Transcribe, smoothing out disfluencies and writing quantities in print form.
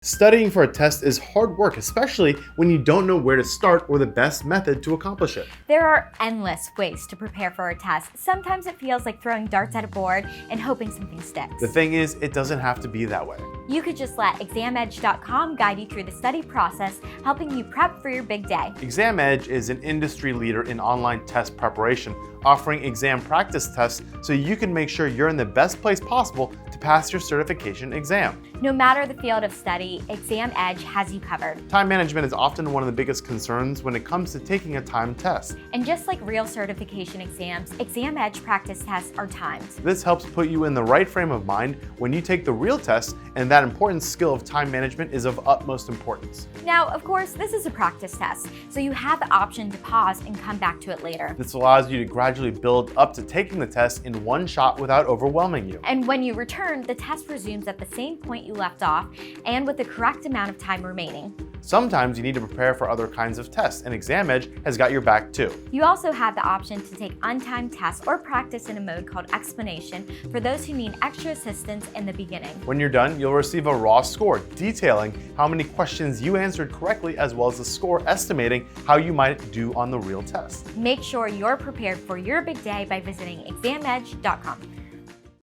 Studying for a test is hard work, especially when you don't know where to start or the best method to accomplish it. There are endless ways to prepare for a test. Sometimes it feels like throwing darts at a board and hoping something sticks. The thing is, it doesn't have to be that way. You could just let ExamEdge.com guide you through the study process, helping you prep for your big day. ExamEdge is an industry leader in online test preparation, offering exam practice tests so you can make sure you're in the best place possible to pass your certification exam. No matter the field of study, ExamEdge has you covered. Time management is often one of the biggest concerns when it comes to taking a timed test. And just like real certification exams, ExamEdge practice tests are timed. This helps put you in the right frame of mind when you take the real test, and that important skill of time management is of utmost importance. Now, of course, this is a practice test, so you have the option to pause and come back to it later. This allows you to gradually build up to taking the test in one shot without overwhelming you. And when you return, the test resumes at the same point you left off and with the correct amount of time remaining. Sometimes you need to prepare for other kinds of tests, and ExamEdge has got your back too. You also have the option to take untimed tests or practice in a mode called explanation for those who need extra assistance in the beginning. When you're done, you'll receive a raw score detailing how many questions you answered correctly, as well as a score estimating how you might do on the real test. Make sure you're prepared for your big day by visiting ExamEdge.com.